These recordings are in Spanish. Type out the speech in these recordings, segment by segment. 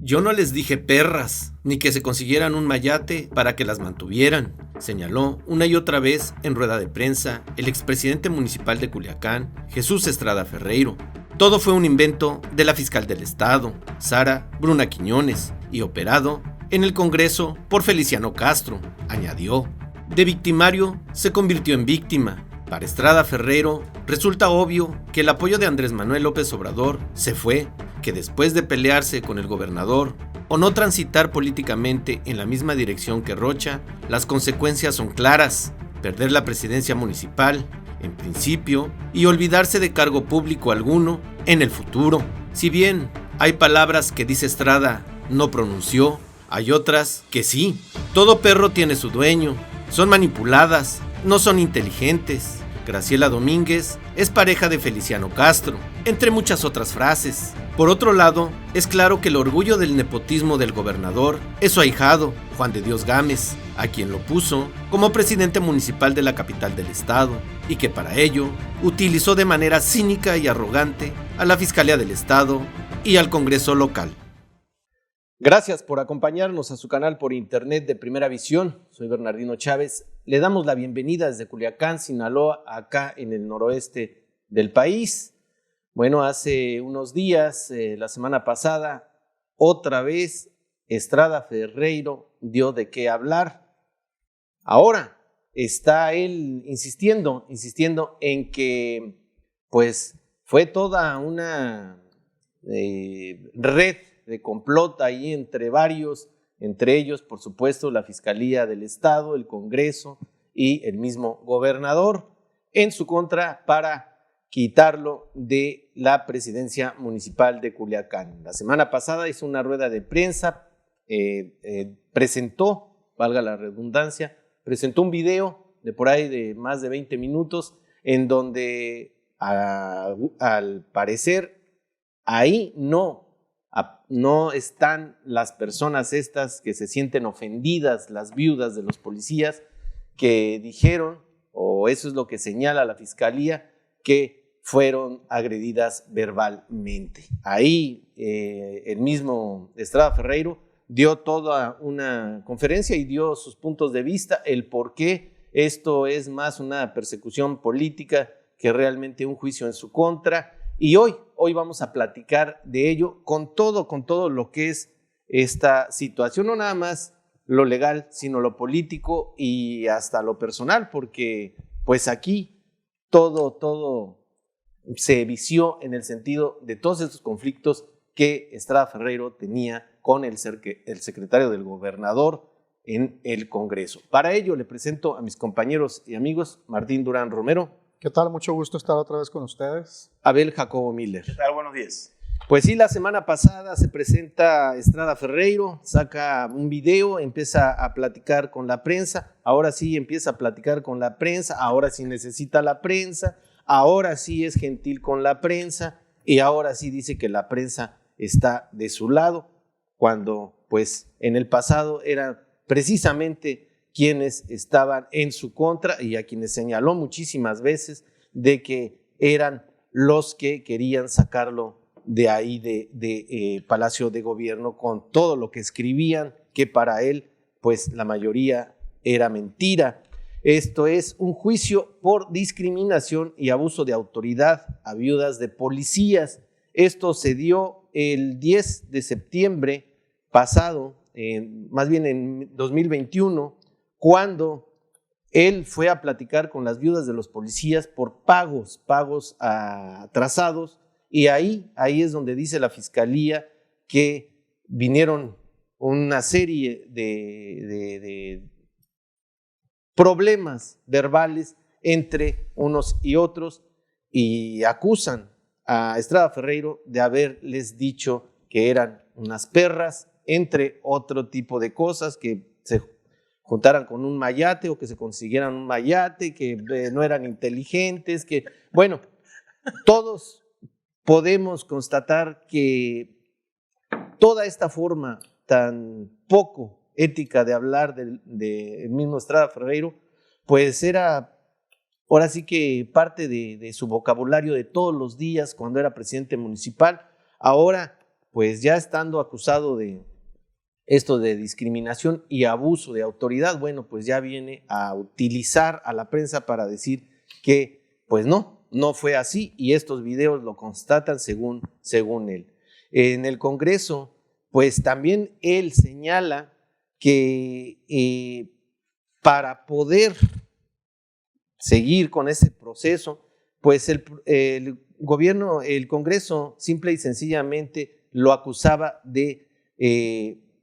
Yo no les dije perras, ni que se consiguieran un mayate para que las mantuvieran, señaló una y otra vez en rueda de prensa el expresidente municipal de Culiacán, Jesús Estrada Ferreiro. Todo fue un invento de la fiscal del estado, Sara Bruna Quiñones, y operado en el Congreso por Feliciano Castro, añadió. De victimario se convirtió en víctima. Para Estrada Ferreiro resulta obvio que el apoyo de Andrés Manuel López Obrador se fue, que después de pelearse con el gobernador o no transitar políticamente en la misma dirección que Rocha, las consecuencias son claras: perder la presidencia municipal, en principio, y olvidarse de cargo público alguno en el futuro. Si bien hay palabras que dice Estrada no pronunció, hay otras que sí. Todo perro tiene su dueño, son manipuladas, no son inteligentes. Graciela Domínguez es pareja de Feliciano Castro, entre muchas otras frases. Por otro lado, es claro que el orgullo del nepotismo del gobernador es su ahijado, Juan de Dios Gámez, a quien lo puso como presidente municipal de la capital del estado, y que para ello utilizó de manera cínica y arrogante a la Fiscalía del Estado y al Congreso local. Gracias por acompañarnos a su canal por internet de Primera Visión. Soy Bernardino Chávez. Le damos la bienvenida desde Culiacán, Sinaloa, acá en el noroeste del país. Bueno, hace unos días, la semana pasada, otra vez Estrada Ferreiro dio de qué hablar. Ahora está él insistiendo en que pues fue toda una red de complot ahí entre varios, entre ellos, por supuesto, la Fiscalía del Estado, el Congreso y el mismo gobernador, en su contra para quitarlo de la presidencia municipal de Culiacán. La semana pasada hizo una rueda de prensa, presentó, valga la redundancia, presentó un video de por ahí de más de 20 minutos en donde al parecer ahí no están las personas estas que se sienten ofendidas, las viudas de los policías que dijeron, o eso es lo que señala la fiscalía, que fueron agredidas verbalmente. Ahí el mismo Estrada Ferreiro dio toda una conferencia y dio sus puntos de vista, el por qué esto es más una persecución política que realmente un juicio en su contra. Y hoy vamos a platicar de ello con todo lo que es esta situación, no nada más lo legal, sino lo político y hasta lo personal, porque pues aquí todo se vició en el sentido de todos estos conflictos que Estrada Ferreiro tenía con el secretario del gobernador en el Congreso. Para ello le presento a mis compañeros y amigos Martín Durán Romero. ¿Qué tal? Mucho gusto estar otra vez con ustedes. Abel Jacobo Miller. ¿Qué tal? Buenos días. Pues sí, la semana pasada se presenta Estrada Ferreiro, saca un video, empieza a platicar con la prensa, ahora sí empieza a platicar con la prensa, ahora sí necesita la prensa, ahora sí es gentil con la prensa y ahora sí dice que la prensa está de su lado, cuando pues en el pasado eran precisamente quienes estaban en su contra y a quienes señaló muchísimas veces de que eran los que querían sacarlo de ahí de Palacio de Gobierno con todo lo que escribían, que para él pues la mayoría era mentira. Esto es un juicio por discriminación y abuso de autoridad a viudas de policías. Esto se dio el 10 de septiembre pasado, más bien en 2021, cuando él fue a platicar con las viudas de los policías por pagos atrasados, y ahí es donde dice la fiscalía que vinieron una serie de problemas verbales entre unos y otros y acusan a Estrada Ferreiro de haberles dicho que eran unas perras, entre otro tipo de cosas, que se juntaran con un mayate o que se consiguieran un mayate, que no eran inteligentes, que bueno, todos podemos constatar que toda esta forma tan poco ética de hablar del mismo Estrada Ferreiro, pues era ahora sí que parte de su vocabulario de todos los días cuando era presidente municipal. Ahora pues ya estando acusado de esto de discriminación y abuso de autoridad, bueno, pues ya viene a utilizar a la prensa para decir que, pues no fue así, y estos videos lo constatan según él. En el Congreso, pues también él señala que para poder seguir con ese proceso, pues el gobierno, el Congreso, simple y sencillamente lo acusaba de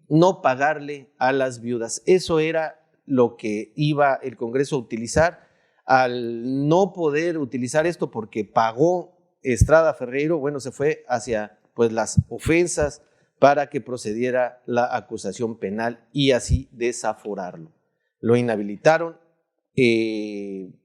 no pagarle a las viudas. Eso era lo que iba el Congreso a utilizar. Al no poder utilizar esto porque pagó Estrada Ferreiro, bueno, se fue hacia pues las ofensas para que procediera la acusación penal y así desaforarlo. Lo inhabilitaron en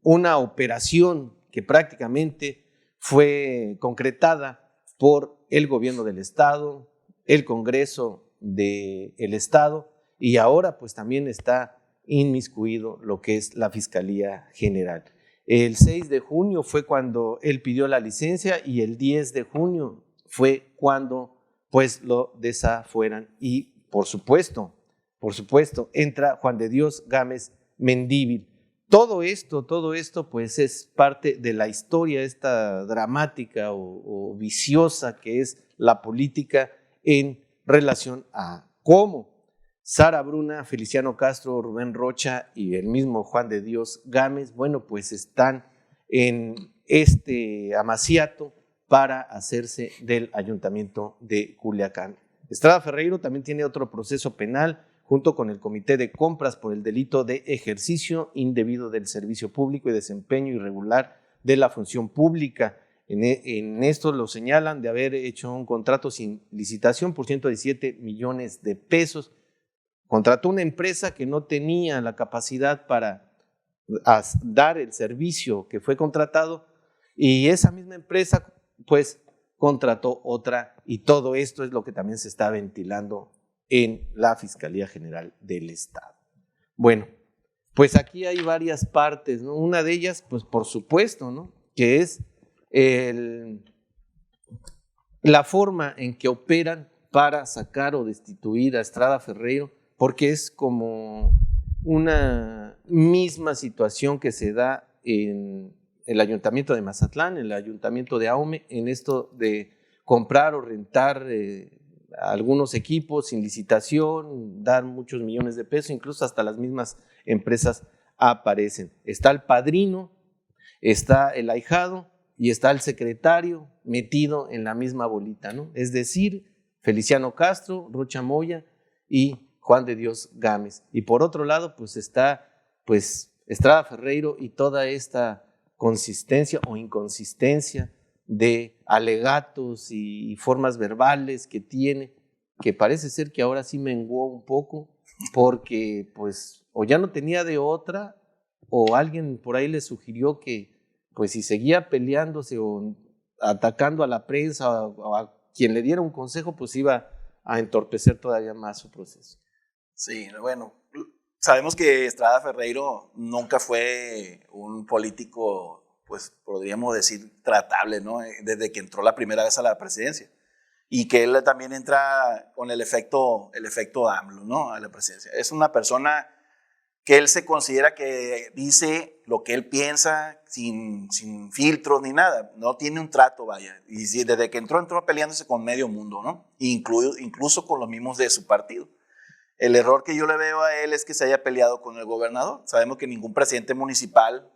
una operación que prácticamente fue concretada por el gobierno del estado, el Congreso del estado, y ahora pues también está inmiscuido lo que es la Fiscalía General. El 6 de junio fue cuando él pidió la licencia y el 10 de junio fue cuando pues lo desafueran, y por supuesto entra Juan de Dios Gámez Mendívil. Todo esto pues es parte de la historia esta dramática o viciosa que es la política en relación a cómo Sara Bruna, Feliciano Castro, Rubén Rocha y el mismo Juan de Dios Gámez, bueno, pues están en este amaciato para hacerse del ayuntamiento de Culiacán. Estrada Ferreiro también tiene otro proceso penal junto con el Comité de Compras por el delito de ejercicio indebido del servicio público y desempeño irregular de la función pública. En esto lo señalan de haber hecho un contrato sin licitación por 117 millones de pesos. Contrató una empresa que no tenía la capacidad para dar el servicio que fue contratado, y esa misma empresa pues contrató otra, y todo esto es lo que también se está ventilando en la Fiscalía General del Estado. Bueno, pues aquí hay varias partes, ¿no? Una de ellas, pues por supuesto, ¿no?, que es la forma en que operan para sacar o destituir a Estrada Ferreiro, porque es como una misma situación que se da en el ayuntamiento de Mazatlán, en el ayuntamiento de Ahome, en esto de comprar o rentar algunos equipos sin licitación, dar muchos millones de pesos, incluso hasta las mismas empresas aparecen. Está el padrino, está el ahijado y está el secretario metido en la misma bolita, ¿no? Es decir, Feliciano Castro, Rocha Moya y Juan de Dios Gámez. Y por otro lado, pues está pues Estrada Ferreiro y toda esta consistencia o inconsistencia de alegatos y formas verbales que tiene, que parece ser que ahora sí menguó un poco, porque pues o ya no tenía de otra, o alguien por ahí le sugirió que pues si seguía peleándose o atacando a la prensa o a quien le diera un consejo, pues iba a entorpecer todavía más su proceso. Sí, bueno, sabemos que Estrada Ferreiro nunca fue un político, pues podríamos decir, tratable, ¿no?, desde que entró la primera vez a la presidencia, y que él también entra con el efecto AMLO, ¿no?, a la presidencia. Es una persona que él se considera que dice lo que él piensa sin filtros ni nada, no tiene un trato, vaya, y desde que entró peleándose con medio mundo, ¿no?, incluso con los mismos de su partido. El error que yo le veo a él es que se haya peleado con el gobernador. Sabemos que ningún presidente municipal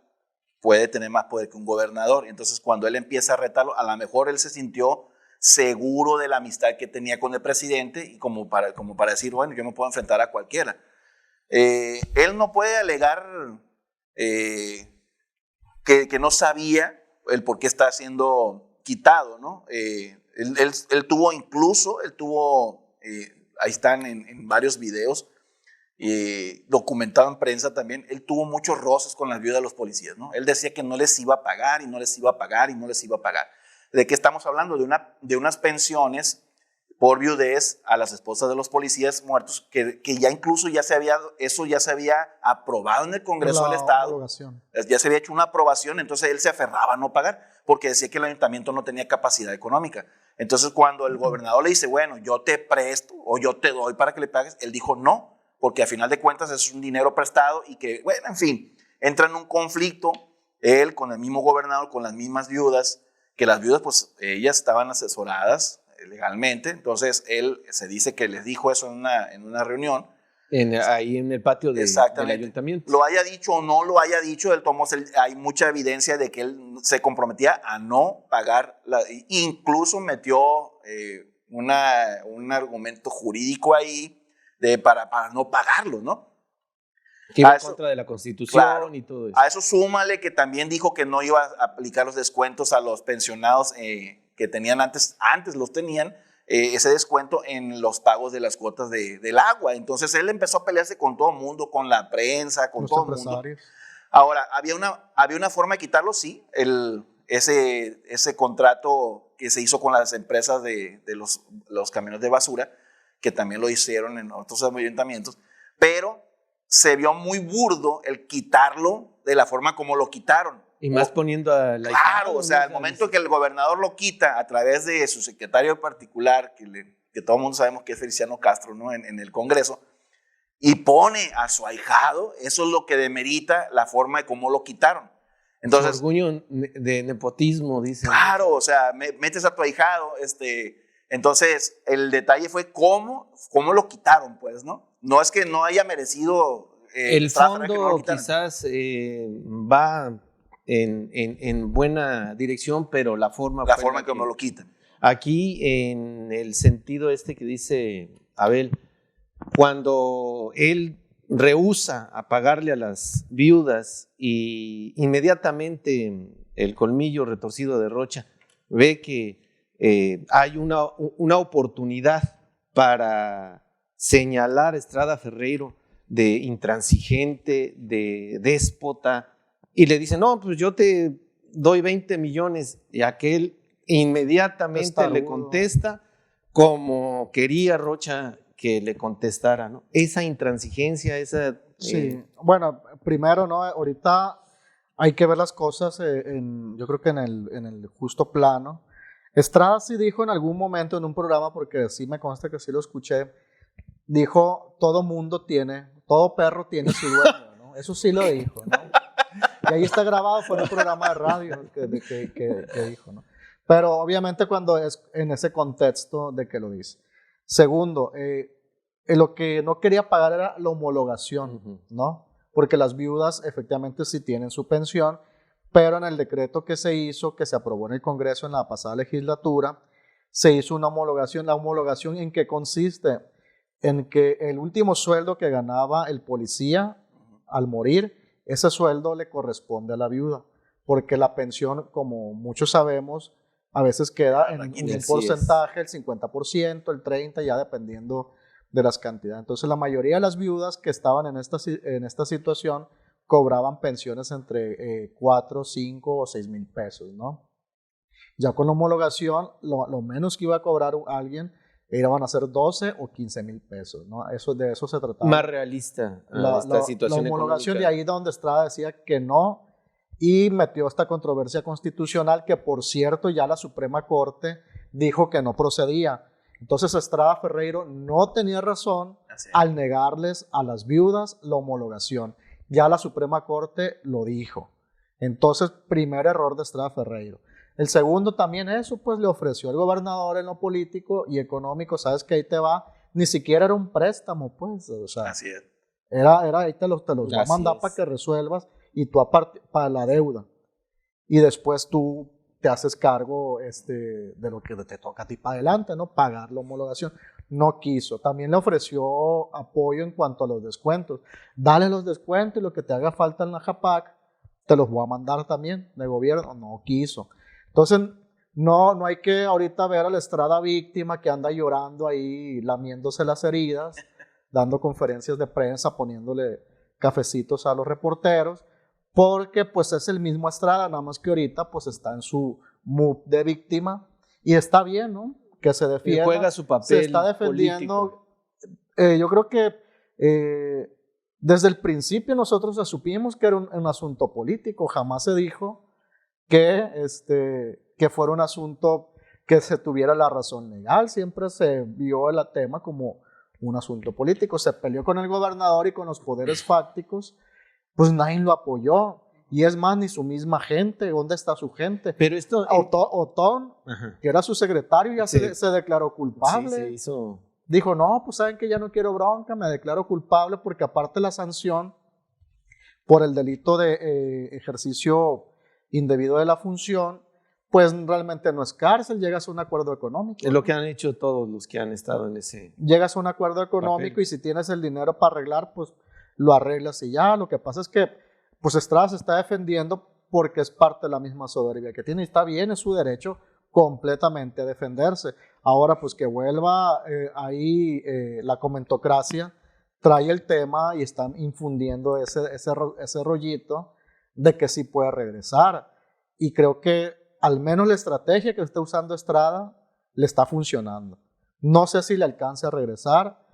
puede tener más poder que un gobernador. Entonces, cuando él empieza a retarlo, a lo mejor él se sintió seguro de la amistad que tenía con el presidente, y como para decir, bueno, yo me puedo enfrentar a cualquiera. Él no puede alegar que no sabía el por qué está siendo quitado, ¿no? Él tuvo ahí están en varios videos, documentado en prensa también, él tuvo muchos roces con las viudas de los policías, ¿no? Él decía que no les iba a pagar y no les iba a pagar y no les iba a pagar. ¿De qué estamos hablando? De unas pensiones por viudez a las esposas de los policías muertos, que ya incluso eso ya se había aprobado en el Congreso del Estado. Ya se había hecho una aprobación, entonces él se aferraba a no pagar, porque decía que el ayuntamiento no tenía capacidad económica. Entonces cuando el gobernador le dice, bueno, yo te presto o yo te doy para que le pagues, él dijo no, porque a final de cuentas es un dinero prestado y que, bueno, en fin, entra en un conflicto él con el mismo gobernador, con las mismas viudas, que las viudas pues ellas estaban asesoradas legalmente, entonces él se dice que les dijo eso en una reunión. Ahí en el patio del ayuntamiento. Lo haya dicho o no lo haya dicho, del tomo hay mucha evidencia de que él se comprometía a no pagar, incluso metió un argumento jurídico ahí para no pagarlo, ¿no? Que iba en contra de la Constitución, claro, y todo eso. A eso súmale que también dijo que no iba a aplicar los descuentos a los pensionados que tenían antes los tenían, ese descuento en los pagos de las cuotas del agua. Entonces él empezó a pelearse con todo el mundo, con la prensa, con todo el mundo. Ahora, había una forma de quitarlo, sí, ese contrato que se hizo con las empresas de los camiones de basura, que también lo hicieron en otros ayuntamientos, pero se vio muy burdo el quitarlo de la forma como lo quitaron. Y más poniendo a la... Claro, o sea, al momento que el gobernador lo quita a través de su secretario particular, que todo el mundo sabemos que es Feliciano Castro, ¿no? en el Congreso, y pone a su ahijado, eso es lo que demerita la forma de cómo lo quitaron. Entonces, orgullo de nepotismo, dice. Claro, o sea, metes a tu ahijado, entonces el detalle fue cómo lo quitaron, pues, ¿no? No es que no haya merecido... el fondo quizás va en buena dirección, pero la forma en que no lo quitan. Aquí, en el sentido que dice Abel, cuando él rehúsa a pagarle a las viudas y inmediatamente el colmillo retorcido de Rocha ve que hay una oportunidad para señalar a Estrada Ferreiro de intransigente, de déspota, y le dice, no, pues yo te doy 20 millones, y aquel inmediatamente le contesta como quería Rocha que le contestara, ¿no? Esa intransigencia, esa... Sí, bueno, primero, ¿no? Ahorita hay que ver las cosas, yo creo que en el justo plano. Estrada sí dijo en algún momento en un programa, porque sí me consta que sí lo escuché, dijo, todo perro tiene su dueño, ¿no? Eso sí lo dijo, ¿no? Y ahí está grabado, fue en un programa de radio que dijo, ¿no? Pero obviamente cuando es en ese contexto de que lo dice. Segundo, lo que no quería pagar era la homologación, ¿no? Porque las viudas efectivamente sí tienen su pensión, pero en el decreto que se hizo, que se aprobó en el Congreso en la pasada legislatura, se hizo una homologación. ¿La homologación en qué consiste? En que el último sueldo que ganaba el policía al morir, ese sueldo le corresponde a la viuda, porque la pensión, como muchos sabemos, a veces queda en un porcentaje, el 50%, el 30%, ya dependiendo de las cantidades. Entonces la mayoría de las viudas que estaban en esta situación cobraban pensiones entre 4, 5 o 6 mil pesos, ¿no? Ya con la homologación, lo menos que iba a cobrar alguien iban a ser 12 o 15 mil pesos, ¿no? De eso se trataba. Más realista esta situación. La homologación económica. De ahí donde Estrada decía que no, y metió esta controversia constitucional que, por cierto, ya la Suprema Corte dijo que no procedía. Entonces Estrada Ferreiro no tenía razón al negarles a las viudas la homologación. Ya la Suprema Corte lo dijo. Entonces, primer error de Estrada Ferreiro. El segundo también eso, pues le ofreció al gobernador en lo político y económico, sabes que ahí te va, ni siquiera era un préstamo, pues, o sea, así es. Era ahí te los va a mandar para que resuelvas y tú aparte para la deuda. Y después tú te haces cargo de lo que te toca a ti para adelante, ¿no? Pagar la homologación. No quiso. También le ofreció apoyo en cuanto a los descuentos. Dale los descuentos y lo que te haga falta en la JAPAC, te los voy a mandar también de gobierno. No quiso. Entonces, no hay que ahorita ver a la Estrada víctima que anda llorando ahí, lamiéndose las heridas, dando conferencias de prensa, poniéndole cafecitos a los reporteros, porque pues es el mismo Estrada, nada más que ahorita pues está en su mood de víctima y está bien, ¿no? que se defienda. Y juega su papel se está defendiendo. Yo creo que desde el principio nosotros asumimos que era un asunto político. Jamás se dijo que fuera un asunto que se tuviera la razón legal. Siempre se vio el tema como un asunto político. Se peleó con el gobernador y con los poderes fácticos, pues nadie lo apoyó. Y es más, ni su misma gente. ¿Dónde está su gente? Pero esto... Otón, que era su secretario, ya Sí. se declaró culpable. Sí, se hizo... Dijo, no, pues saben que ya no quiero bronca, me declaro culpable, porque aparte la sanción por el delito de ejercicio indebido de la función, pues realmente no es cárcel, llegas a un acuerdo económico. Es lo que han hecho todos los que han estado en ese... Llegas a un acuerdo económico papel. Y si tienes el dinero para arreglar, pues lo arreglas y ya. Lo que pasa es que pues Estrada se está defendiendo porque es parte de la misma soberbia que tiene, y está bien, es su derecho completamente a defenderse. Ahora pues que vuelva ahí la comentocracia, trae el tema y están infundiendo ese rollito de que sí puede regresar, y creo que al menos la estrategia que está usando Estrada le está funcionando. No sé si le alcance a regresar,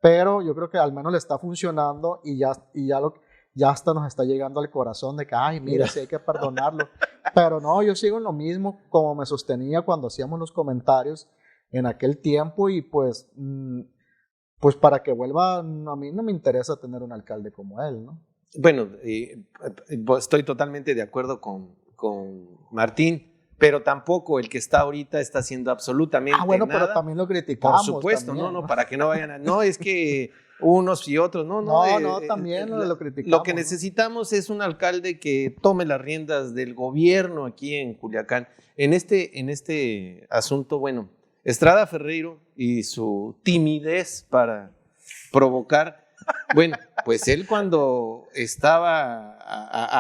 pero yo creo que al menos le está funcionando, y ya hasta nos está llegando al corazón de que, ay, mira, sí hay que perdonarlo. Pero no, yo sigo en lo mismo como me sostenía cuando hacíamos los comentarios en aquel tiempo, y pues para que vuelva, a mí no me interesa tener un alcalde como él, ¿no? Bueno, estoy totalmente de acuerdo con Martín, pero tampoco el que está ahorita está haciendo absolutamente bueno, nada. pero también lo criticamos. Por supuesto, también, no, para que no vayan a... No, es que unos y otros, también lo criticamos. Lo que necesitamos es un alcalde que tome las riendas del gobierno aquí en Culiacán. En este asunto, bueno, Estrada Ferreiro y su timidez para provocar, bueno, pues él cuando estaba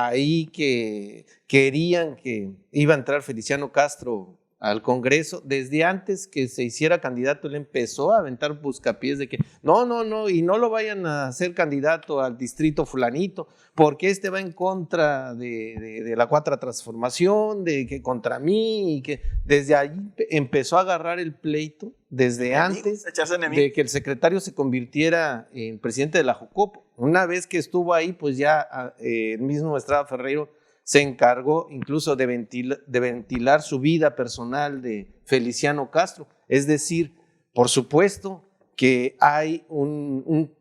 ahí, que querían que iba a entrar Feliciano Castro al Congreso, desde antes que se hiciera candidato, él empezó a aventar buscapiés de que no, y no lo vayan a hacer candidato al distrito fulanito, porque este va en contra de la Cuarta Transformación, de que contra mí, y que desde ahí empezó a agarrar el pleito, desde antes de que el secretario se convirtiera en presidente de la Jucopo. Una vez que estuvo ahí, pues ya el mismo Estrada Ferreiro se encargó incluso de ventilar su vida personal de Feliciano Castro. Es decir, por supuesto que hay un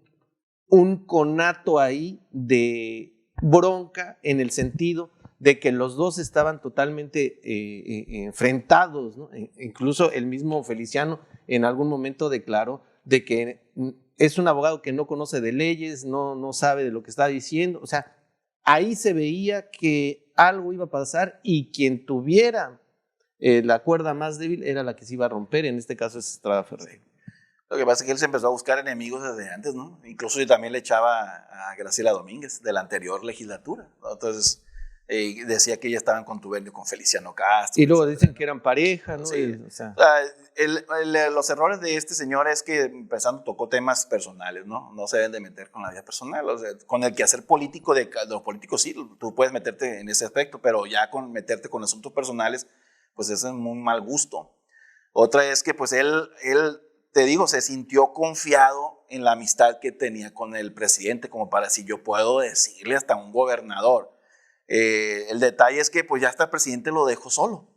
conato ahí de bronca, en el sentido de que los dos estaban totalmente enfrentados, ¿no? Incluso el mismo Feliciano en algún momento declaró de que es un abogado que no conoce de leyes, no sabe de lo que está diciendo. O sea, ahí se veía que algo iba a pasar, y quien tuviera la cuerda más débil era la que se iba a romper. En este caso es Estrada Ferreiro. Lo que pasa es que él se empezó a buscar enemigos desde antes, ¿no? Incluso yo también le echaba a Graciela Domínguez de la anterior legislatura, ¿no? Entonces decía que ella estaba en contubernio con Feliciano Castro. Y luego dicen que eran pareja, ¿no? Sí. O sea, los errores de este señor es que, empezando, tocó temas personales, ¿no? No se deben de meter con la vida personal. O sea, con el quehacer político de los políticos, sí, tú puedes meterte en ese aspecto, pero ya con meterte con asuntos personales, pues eso es muy mal gusto. Otra es que, pues él, te digo, se sintió confiado en la amistad que tenía con el presidente, como para si yo puedo decirle hasta a un gobernador. El detalle es que pues ya hasta el presidente lo dejó solo.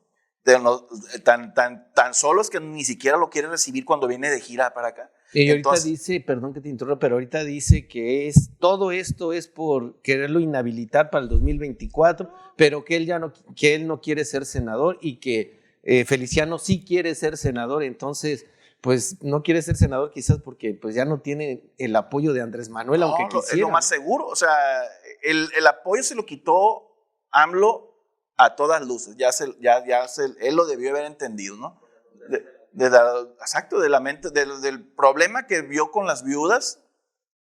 Tan solo es que ni siquiera lo quiere recibir cuando viene de gira para acá. Y ahorita dice, perdón que te interrumpa, pero ahorita dice que todo esto es por quererlo inhabilitar para el 2024, pero que él no quiere ser senador, y que Feliciano sí quiere ser senador. Entonces, pues no quiere ser senador quizás porque pues ya no tiene el apoyo de Andrés Manuel, aunque quisiera. Es lo más seguro. O sea, el apoyo se lo quitó AMLO a todas luces. Él lo debió haber entendido, ¿no? Exacto, del problema que vio con las viudas,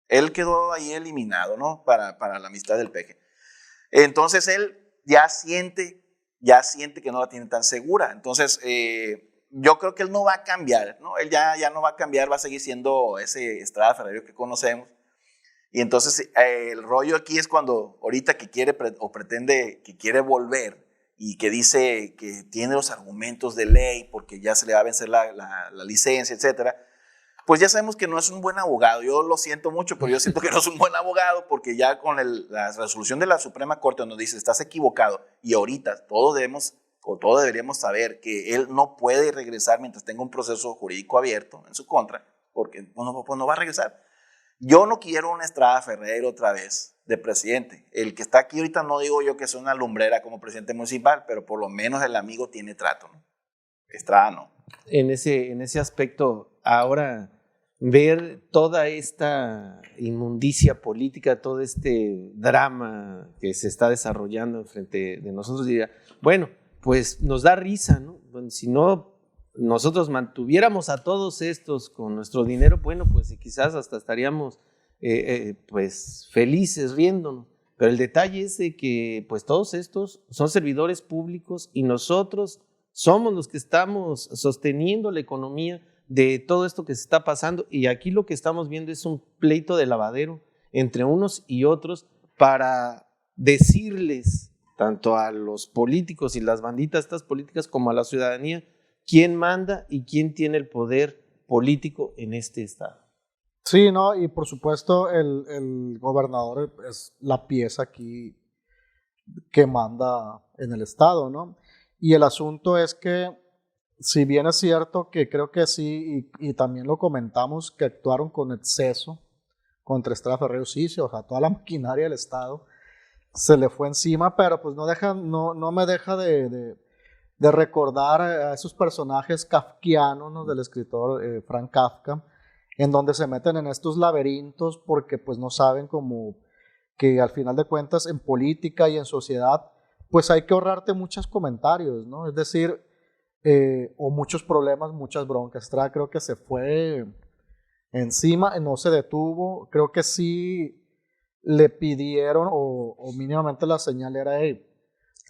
él quedó ahí eliminado, ¿no? Para la amistad del peje. Entonces él ya siente que no la tiene tan segura. Entonces, yo creo que él no va a cambiar, ¿no? Él ya no va a cambiar, va a seguir siendo ese Estrada Ferreiro que conocemos. Y entonces el rollo aquí es cuando ahorita que quiere o pretende que quiere volver, y que dice que tiene los argumentos de ley porque ya se le va a vencer la licencia, etcétera, pues ya sabemos que no es un buen abogado. Yo lo siento mucho, pero yo siento que no es un buen abogado porque ya con la resolución de la Suprema Corte donde dice estás equivocado y ahorita todos deberíamos saber que él no puede regresar mientras tenga un proceso jurídico abierto en su contra, porque pues no va a regresar. Yo no quiero una Estrada Ferreiro otra vez de presidente. El que está aquí ahorita no digo yo que es una lumbrera como presidente municipal, pero por lo menos el amigo tiene trato, ¿no? Estrada no. En ese aspecto, ahora ver toda esta inmundicia política, todo este drama que se está desarrollando enfrente de nosotros, diría, bueno, pues nos da risa, ¿no? Bueno, si no nosotros mantuviéramos a todos estos con nuestro dinero, bueno, pues quizás hasta estaríamos pues felices riéndonos. Pero el detalle es de que pues todos estos son servidores públicos y nosotros somos los que estamos sosteniendo la economía de todo esto que se está pasando, y aquí lo que estamos viendo es un pleito de lavadero entre unos y otros para decirles tanto a los políticos y las banditas estas políticas como a la ciudadanía quién manda y quién tiene el poder político en este estado. Sí, no, y por supuesto el gobernador es la pieza aquí que manda en el estado, ¿no? Y el asunto es que si bien es cierto que creo que sí, y también lo comentamos, que actuaron con exceso contra Estrada Ferreiro, sí, o sea, toda la maquinaria del Estado se le fue encima, pero pues no me deja de recordar a esos personajes kafkianos, ¿no? Del escritor Frank Kafka, en donde se meten en estos laberintos porque pues no saben como que al final de cuentas en política y en sociedad pues hay que ahorrarte muchos comentarios, ¿no? Es decir, o muchos problemas, muchas broncas. Estrada creo que se fue encima, no se detuvo. Creo que sí le pidieron, o mínimamente la señal era, hey,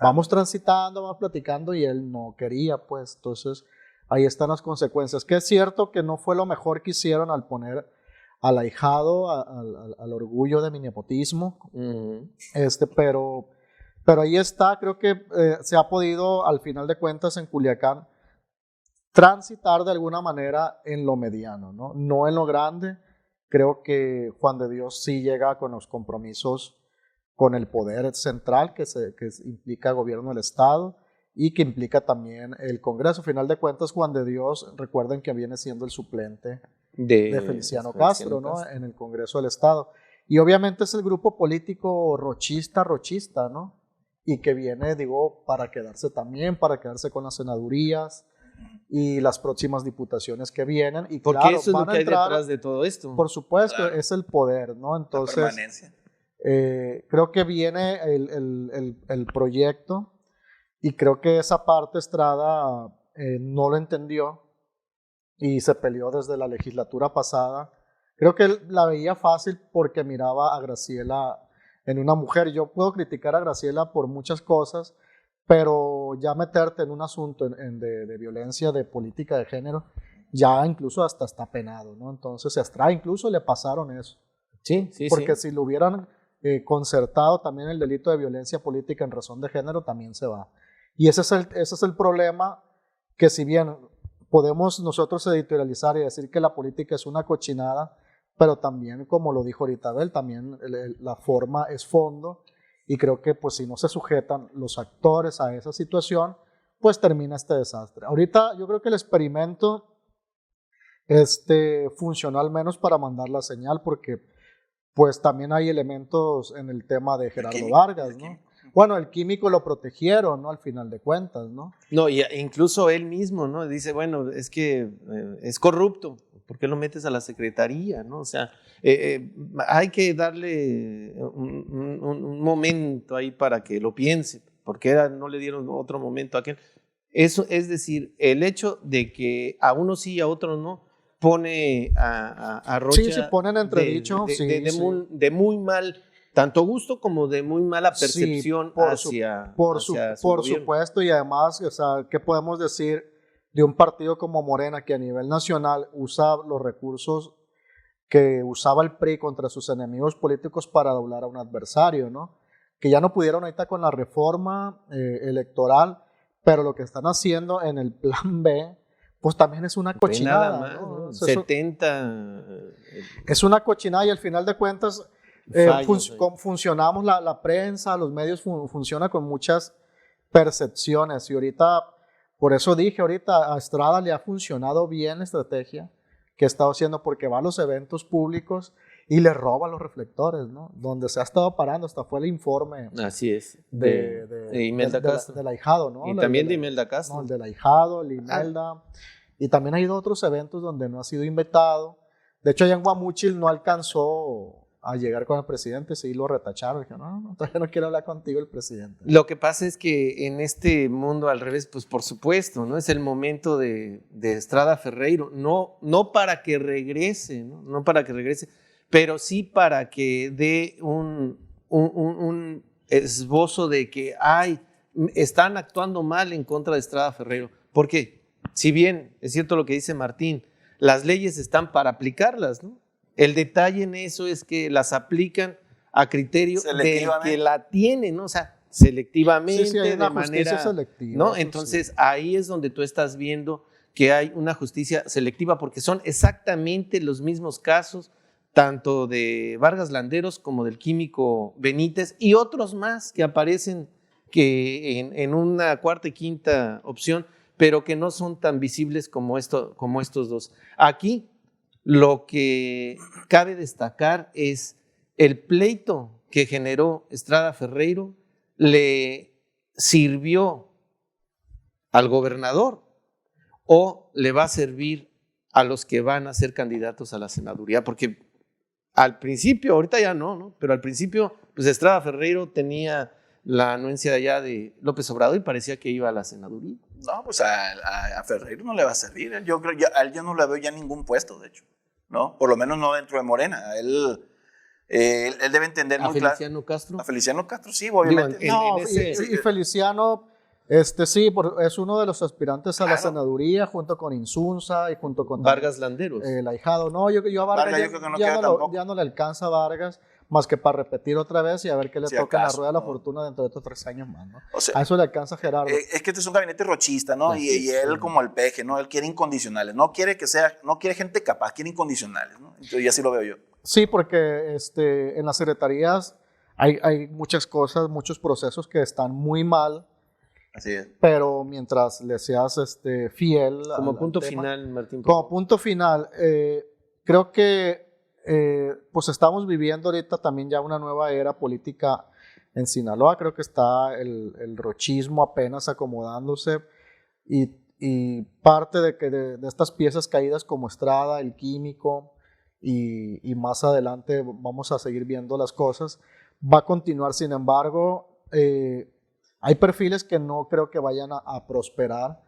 vamos transitando, vamos platicando, y él no quería, pues. Entonces, ahí están las consecuencias. Que es cierto que no fue lo mejor que hicieron al poner al ahijado, al orgullo de mi nepotismo, pero ahí está. Creo que se ha podido, al final de cuentas, en Culiacán, transitar de alguna manera en lo mediano, ¿no? No en lo grande. Creo que Juan de Dios sí llega con los compromisos con el poder central que implica gobierno del Estado y que implica también el Congreso. Al final de cuentas, Juan de Dios, recuerden que viene siendo el suplente de Feliciano Castro, ¿no? En el Congreso del Estado. Y obviamente es el grupo político rochista, ¿no? Y que viene, digo, para quedarse también, para quedarse con las senadurías y las próximas diputaciones que vienen. Y porque claro, eso es lo que hay detrás de todo esto. Por supuesto, claro, es el poder, ¿no? Entonces, la permanencia. Creo que viene el proyecto, y creo que esa parte Estrada no lo entendió y se peleó desde la legislatura pasada. Creo que él la veía fácil porque miraba a Graciela en una mujer. Yo puedo criticar a Graciela por muchas cosas, pero ya meterte en un asunto de violencia, de política de género, ya incluso hasta está penado, ¿no? Entonces a Estrada incluso le pasaron eso. Sí, sí, porque sí. si lo hubieran concertado también el delito de violencia política en razón de género, también se va. Y ese es el problema, que si bien podemos nosotros editorializar y decir que la política es una cochinada, pero también, como lo dijo ahorita Abel, también la forma es fondo, y creo que pues si no se sujetan los actores a esa situación, pues termina este desastre. Ahorita yo creo que el experimento funcionó al menos para mandar la señal, porque pues también hay elementos en el tema de Gerardo Vargas, ¿no? Bueno, el químico lo protegieron, ¿no? Al final de cuentas, ¿no? No, y incluso él mismo, ¿no? Dice, bueno, es que es corrupto, ¿por qué lo metes a la secretaría, no? O sea, hay que darle un momento ahí para que lo piense, porque no le dieron otro momento a aquel. Eso, es decir, el hecho de que a unos sí y a otros no, pone a Rocha sí, ponen entredicho, de muy mal, tanto gusto como de muy mala percepción por supuesto. Y además, o sea, ¿qué podemos decir de un partido como Morena, que a nivel nacional usa los recursos que usaba el PRI contra sus enemigos políticos para doblar a un adversario, ¿no? que ya no pudieron ahorita con la reforma electoral, pero lo que están haciendo en el plan B, pues también es una cochinada. Nada más, ¿no? ¿no? 70. Es una cochinada y al final de cuentas funcionamos la prensa, los medios funcionan con muchas percepciones y ahorita, por eso dije ahorita, a Estrada le ha funcionado bien la estrategia que ha estado haciendo porque va a los eventos públicos y le roba los reflectores, ¿no? Donde se ha estado parando, hasta fue el informe. Así es. De Imelda Castro. Del ahijado, ¿no? Y también de Imelda Castro. No, el del ahijado, el Imelda. Y también ha ido a otros eventos donde no ha sido invitado. De hecho, allá en Guamúchil no alcanzó a llegar con el presidente, sí lo retacharon. Dije, no, todavía no quiero hablar contigo el presidente. Lo que pasa es que en este mundo al revés, pues por supuesto, ¿no? Es el momento de Estrada Ferreiro, no para que regrese, no para que regrese, pero sí para que dé un esbozo de que están actuando mal en contra de Estrada Ferreiro. Porque, si bien es cierto lo que dice Martín, las leyes están para aplicarlas, ¿no? El detalle en eso es que las aplican a criterio del que la tienen, ¿no? O sea, selectivamente, sí, hay una de manera selectiva, ¿no? Entonces, ahí es donde tú estás viendo que hay una justicia selectiva, porque son exactamente los mismos casos, tanto de Vargas Landeros como del químico Benítez y otros más que aparecen que en una cuarta y quinta opción, pero que no son tan visibles como estos dos. Aquí lo que cabe destacar es el pleito que generó Estrada Ferreiro le sirvió al gobernador o le va a servir a los que van a ser candidatos a la senaduría, porque al principio, ahorita ya no, pero al principio pues Estrada Ferreiro tenía la anuencia de allá de López Obrador y parecía que iba a la senaduría. No, pues a Ferreiro no le va a servir. Yo creo a él yo no le veo ya ningún puesto, de hecho, ¿no? Por lo menos no dentro de Morena. Él debe entender muy claro. ¿A Feliciano Castro? A Feliciano Castro, sí, obviamente. Y Feliciano, sí, es uno de los aspirantes a la senaduría, junto con Insunza y junto con Vargas Landeros. El ahijado. No, yo a Vargas ya no le alcanza a Vargas, más que para repetir otra vez y a ver qué le toca en la rueda de la fortuna dentro de otros 3 años más, ¿no? O sea, a eso le alcanza a Gerardo. Es que este es un gabinete rochista, ¿no? Y él como el peje, ¿no? Él quiere incondicionales, no quiere gente capaz, quiere incondicionales, ¿no? Entonces, y así lo veo yo. Sí, porque en las secretarías hay muchas cosas, muchos procesos que están muy mal. Así es. Pero mientras le seas fiel. Como punto final, Martín. Como punto final, creo que pues estamos viviendo ahorita también ya una nueva era política en Sinaloa. Creo que está el rochismo apenas acomodándose y parte de estas piezas caídas como Estrada, el químico y más adelante vamos a seguir viendo las cosas. Va a continuar, sin embargo, hay perfiles que no creo que vayan a prosperar,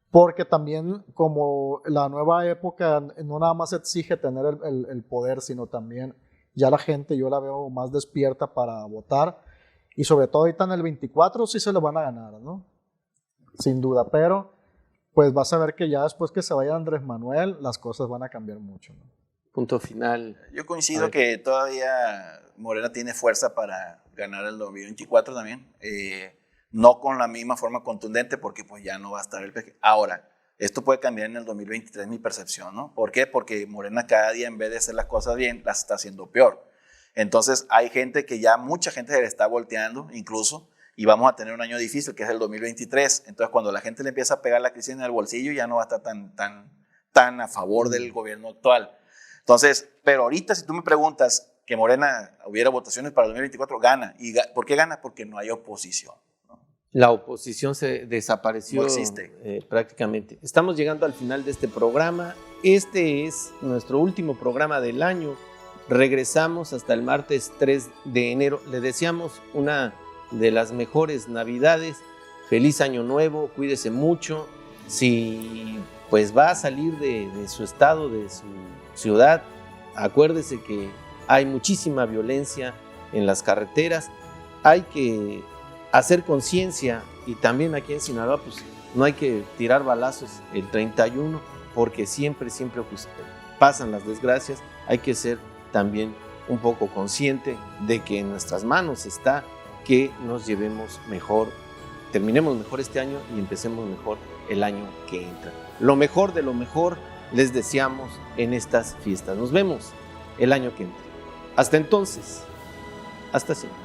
porque también como la nueva época no nada más exige tener el poder, sino también ya la gente yo la veo más despierta para votar, y sobre todo ahorita en el 24 sí se lo van a ganar, ¿no? Sin duda, pero pues vas a ver que ya después que se vaya Andrés Manuel, las cosas van a cambiar mucho, ¿no? Punto final. Yo coincido que todavía Morena tiene fuerza para ganar el 2024 también. No con la misma forma contundente, porque pues ya no va a estar el PG. Ahora, esto puede cambiar en el 2023, mi percepción, ¿no? ¿Por qué? Porque Morena cada día, en vez de hacer las cosas bien, las está haciendo peor. Entonces, hay gente que ya, mucha gente se le está volteando, incluso, y vamos a tener un año difícil, que es el 2023. Entonces, cuando la gente le empieza a pegar la crisis en el bolsillo, ya no va a estar tan a favor del gobierno actual. Entonces, pero ahorita, si tú me preguntas que Morena hubiera votaciones para el 2024, gana. ¿Por qué gana? Porque no hay oposición. La oposición se desapareció. No existe. Prácticamente. Estamos llegando al final de este programa. Este es nuestro último programa del año. Regresamos hasta el martes 3 de enero. Le deseamos una de las mejores Navidades. Feliz Año Nuevo. Cuídese mucho. Si pues va a salir de su estado, de su ciudad, acuérdese que hay muchísima violencia en las carreteras. Hay que hacer conciencia, y también aquí en Sinaloa pues no hay que tirar balazos el 31, porque siempre pues, pasan las desgracias. Hay que ser también un poco consciente de que en nuestras manos está que nos llevemos mejor, terminemos mejor este año y empecemos mejor el año que entra. Lo mejor de lo mejor les deseamos en estas fiestas. Nos vemos el año que entra. Hasta entonces, hasta siempre.